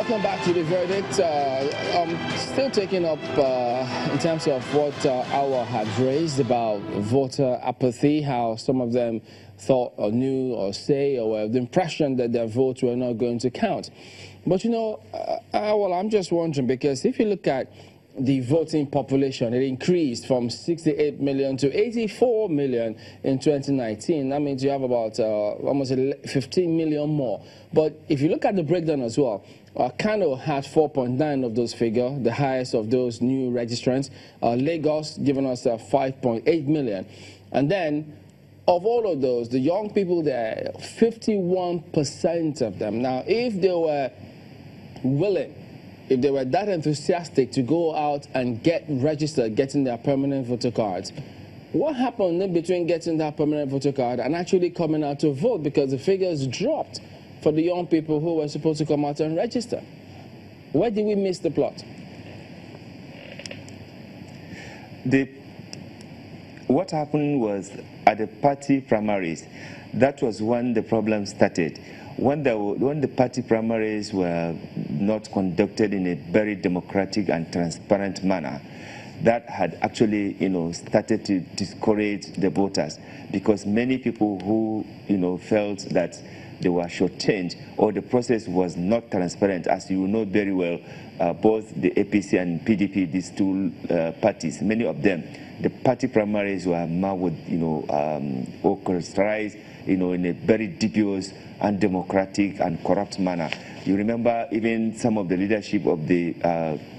Welcome back to the verdict. I'm still taking up in terms of what our had raised about voter apathy, how some of them thought or knew or say or were the impression that their votes were not going to count. But you know, well, I'm just wondering, because if you look at the voting population, it increased from 68 million to 84 million in 2019. That means you have about almost 15 million more. But if you look at the breakdown as well, Kano had 4.9 of those figures, the highest of those new registrants. Lagos giving us 5.8 million. And then, of all of those, the young people there, 51% of them. Now, if they were willing, if they were that enthusiastic to go out and get registered, getting their permanent voter cards, what happened in between getting that permanent voter card and actually coming out to vote? Because the figures dropped for the young people who were supposed to come out and register. Where did we miss the plot? What happened was at the party primaries, that was when the problem started. When the party primaries were not conducted in a very democratic and transparent manner, that had actually, started to discourage the voters, because many people who, felt that they were shortchanged or the process was not transparent, as you know very well, both the APC and PDP, these two parties, many of them, the party primaries were marked with, orchestrated, in a very dubious, undemocratic and corrupt manner. You remember even some of the leadership of the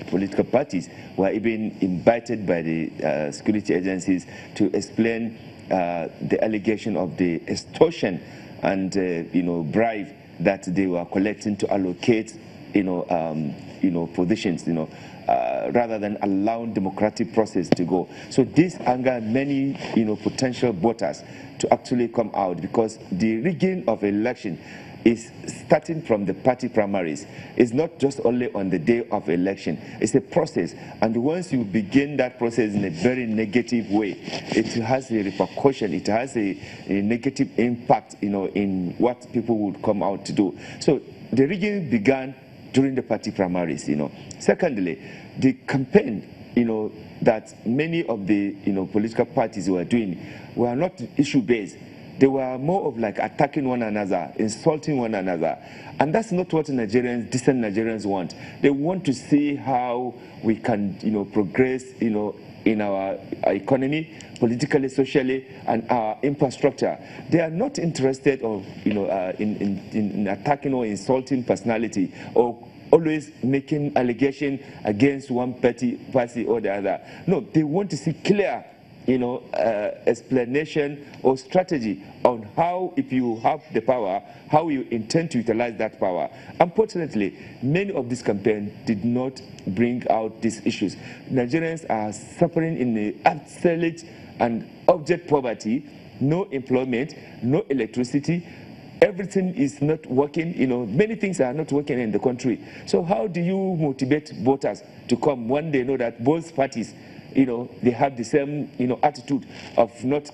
political parties were even invited by the security agencies to explain the allegation of the extortion and bribe that they were collecting to allocate positions, rather than allowing democratic process to go. So this angered many potential voters to actually come out, because the rigging of election is starting from the party primaries. It's not just only on the day of election. It's a process, and once you begin that process in a very negative way, it has a repercussion. It has a negative impact, in what people would come out to do. So the rigging began during the party primaries. Secondly, the campaign, that many of the political parties were doing were not issue-based. They were more of like attacking one another, insulting one another. And that's not what Nigerians, decent Nigerians want. They want to see how we can, progress, in our economy, politically, socially, and our infrastructure. They are not interested of, in attacking or insulting personality, or always making allegation against one party or the other. No, they want to see clear, explanation or strategy on how, if you have the power, how you intend to utilize that power. Unfortunately, many of these campaigns did not bring out these issues. Nigerians are suffering in the absolute and abject poverty, no employment, no electricity. Everything is not working, many things are not working in the country. So how do you motivate voters to come when they know that both parties, they have the same, attitude of not,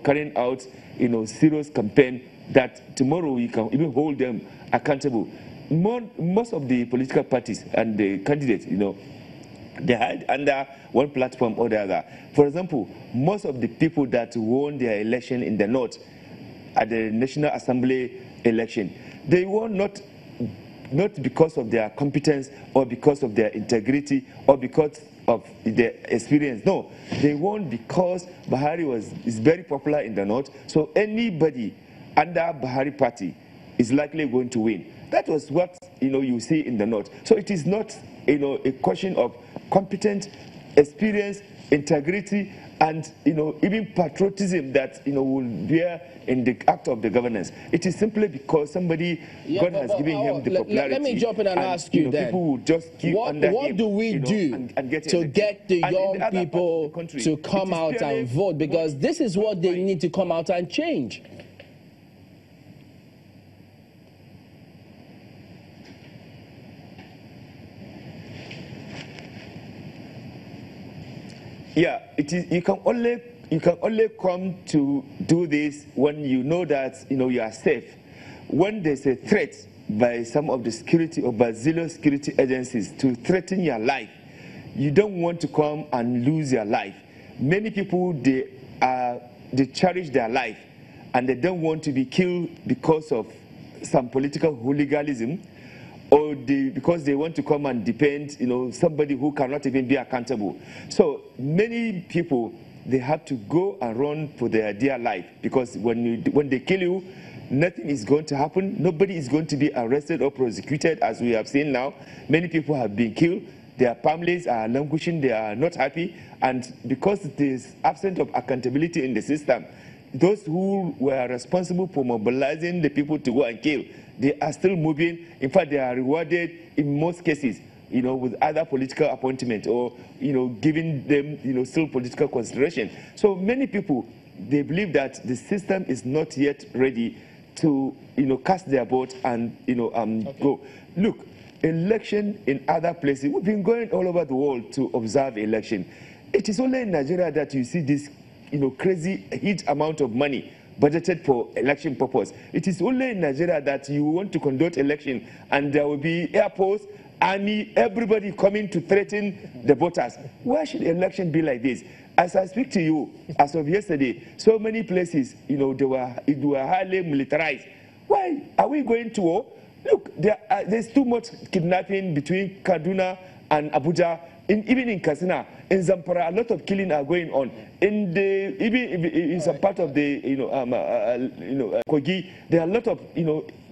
carrying out, serious campaign that tomorrow you can even hold them accountable. Most of the political parties and the candidates, they had under one platform or the other. For example, most of the people that won their election in the north at the National Assembly election, they won not because of their competence or because of their integrity or because of their experience. No, they won because Buhari is very popular in the north. So anybody under Buhari party is likely going to win. That was what you see in the north. So it is not a question of competence, experience, integrity, and even patriotism that will bear in the act of the governance. It is simply because somebody, God has given him the popularity. Let me jump in and ask you then. People will just keep under what him, do we do to get the young people to come out and vote? Because this is what they need to come out and change. Yeah, it is. You can only come to do this when you know that you are safe. When there's a threat by some of the security or by zealous security agencies to threaten your life, you don't want to come and lose your life. Many people, they cherish their life and they don't want to be killed because of some political hooliganism, or because they want to come and depend, somebody who cannot even be accountable. So many people, they have to go and run for their dear life, because when they kill you, nothing is going to happen. Nobody is going to be arrested or prosecuted, as we have seen now. Many people have been killed. Their families are languishing. They are not happy. And because there is absence of accountability in the system, those who were responsible for mobilizing the people to go and kill, they are still moving. In fact, they are rewarded in most cases, with other political appointment, or, giving them, still political consideration. So many people, they believe that the system is not yet ready to, cast their vote and, go. Look, election in other places, we've been going all over the world to observe election. It is only in Nigeria that you see this, crazy huge amount of money budgeted for election purpose. It is only in Nigeria that you want to conduct election and there will be airports, army, everybody coming to threaten the voters. Why should election be like this? As I speak to you, as of yesterday, so many places, they were highly militarized. Why are we going to war? Look, there's too much kidnapping between Kaduna and Abuja. Even in Katsina, in Zamfara, a lot of killing are going on. Even in some part of the, Kogi, there are a lot of,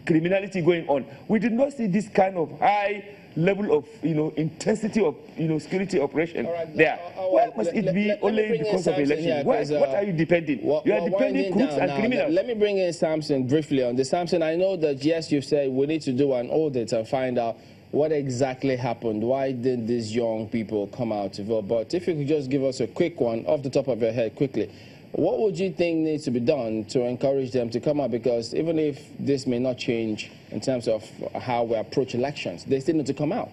criminality going on. We did not see this kind of high level of, intensity of, security operation there. Why must it be only because of election? What are you depending? You are depending crooks and criminals. Let me bring in Samson briefly on this. Samson, I know that, yes, you've said we need to do an audit and find out what exactly happened. Why did these young people come out to vote? But if you could just give us a quick one off the top of your head quickly, what would you think needs to be done to encourage them to come out? Because even if this may not change in terms of how we approach elections, they still need to come out.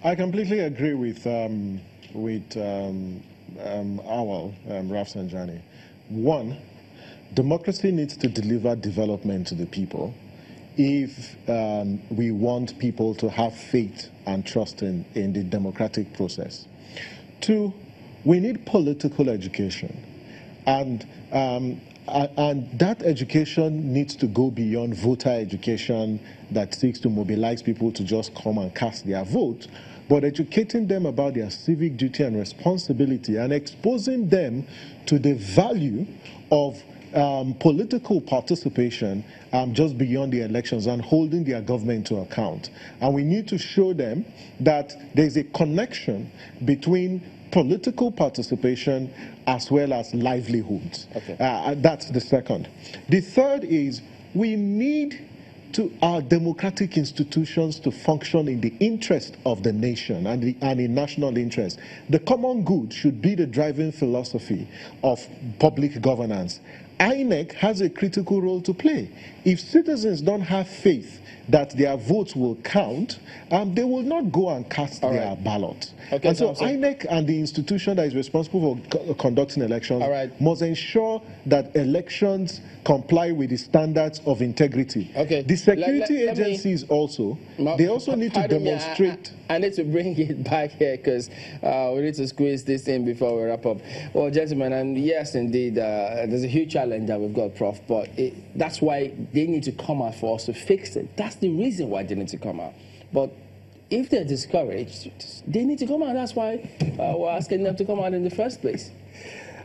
I completely agree with Rafsanjani. One, democracy needs to deliver development to the people if we want people to have faith and trust in the democratic process. Two, we need political education, and that education needs to go beyond voter education that seeks to mobilize people to just come and cast their vote, but educating them about their civic duty and responsibility and exposing them to the value of political participation just beyond the elections and holding their government to account. And we need to show them that there's a connection between political participation as well as livelihoods. Okay. That's the second. The third is we need our democratic institutions to function in the interest of the nation and in national interest. The common good should be the driving philosophy of public governance. INEC has a critical role to play. If citizens don't have faith that their votes will count, they will not go and cast their ballot. Okay, and so INEC and the institution that is responsible for conducting elections must ensure that elections comply with the standards of integrity. Okay. The security agencies also, they also need to demonstrate. I need to bring it back here because we need to squeeze this in before we wrap up. Well, gentlemen, and yes, indeed, there's a huge challenge that we've got, Prof, but that's why they need to come out for us to fix it. That's the reason why they need to come out. But if they're discouraged, they need to come out. That's why we're asking them to come out in the first place.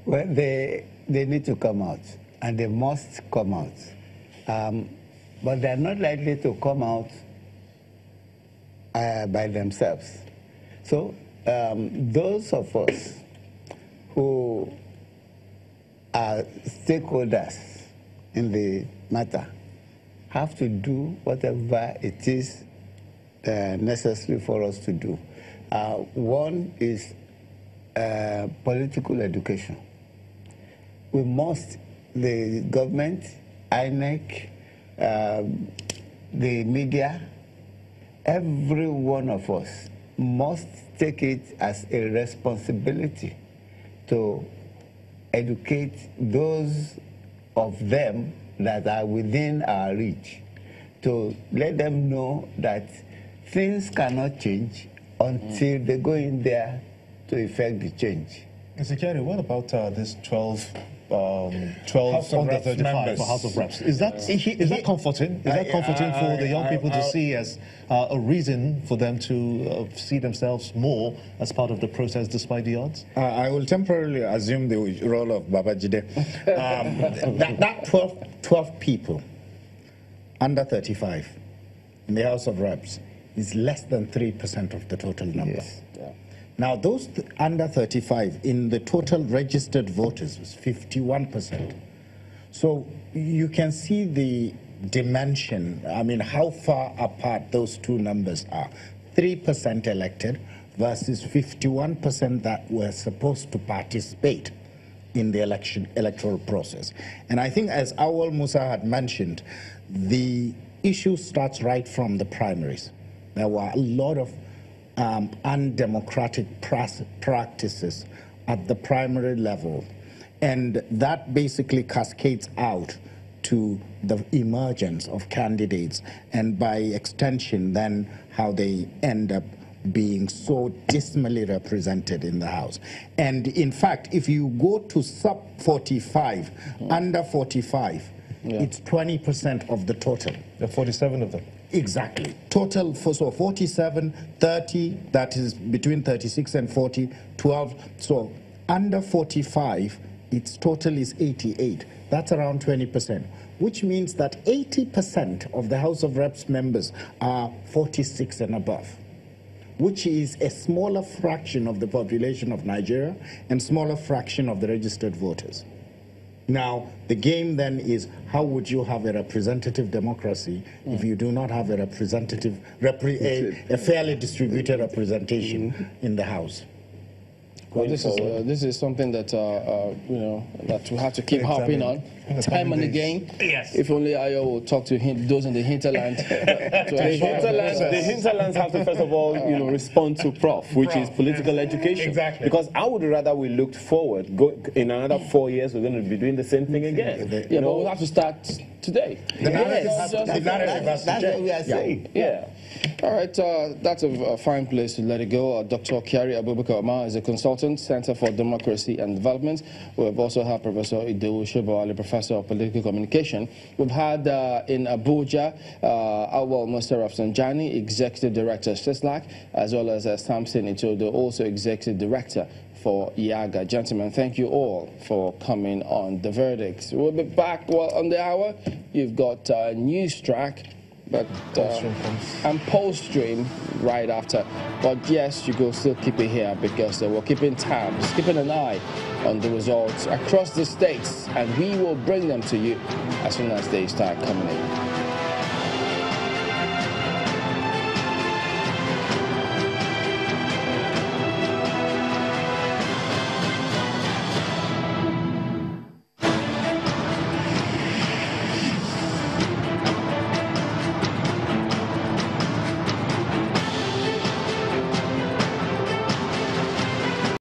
Well, they need to come out, and they must come out. But they're not likely to come out by themselves. So those of us who are stakeholders in the matter have to do whatever it is necessary for us to do. One is political education. We must, the government, INEC, the media, every one of us must take it as a responsibility to educate those of them that are within our reach to let them know that things cannot change until they go in there to effect the change. Mr. Kerry, what about this 12 House of under Reps 35 members. for House of Reps? Is that comforting? Is that comforting for the young people to see as a reason for them to see themselves more as part of the process despite the odds? I will temporarily assume the role of Babajide. That 12 people under 35 in the House of Reps is less than 3% of the total number. Yes. Now, those under 35 in the total registered voters was 51%. So you can see the dimension, I mean, how far apart those two numbers are. 3% elected versus 51% that were supposed to participate in the electoral process. And I think, as Awal Musa had mentioned, the issue starts right from the primaries. There were a lot of undemocratic practices at the primary level, and that basically cascades out to the emergence of candidates, and by extension then how they end up being so dismally represented in the House. And in fact, if you go to sub 45, under 45, it's 20% of the total. There are 47 of them. Exactly. Total, so 47, 30, that is between 36 and 40, 12. So under 45, its total is 88. That's around 20%, which means that 80% of the House of Reps members are 46 and above, which is a smaller fraction of the population of Nigeria and smaller fraction of the registered voters. Now, the game then is, how would you have a representative democracy if you do not have a representative, a fairly distributed representation in the House? Well, this is something that you know, that we have to keep harping on time and again. Yes. If only Ayo will talk to those in the hinterland. The hinterlands have to first of all, you know, respond to Prof, which is political education. Exactly. Because I would rather we looked forward. In another 4 years, we're going to be doing the same thing again. Yeah, but we'll have to start today. The narrative has to That's what change. we are saying. Yeah. All right, that's a fine place to let it go. Dr. Kyari Abubakar Omar is a consultant, Center for Democracy and Development. We've also had Professor Idowu Shobowale, Professor of Political Communication. We've had in Abuja, Awal Musa Rafsanjani, Executive Director, CISLAC, as well as Samson Itodo, also Executive Director for IAGA. Gentlemen, thank you all for coming on The Verdict. We'll be back on the hour. You've got a news track, but and post stream right after. But yes, you will still keep it here because we're keeping tabs, keeping an eye on the results across the states, and we will bring them to you as soon as they start coming in.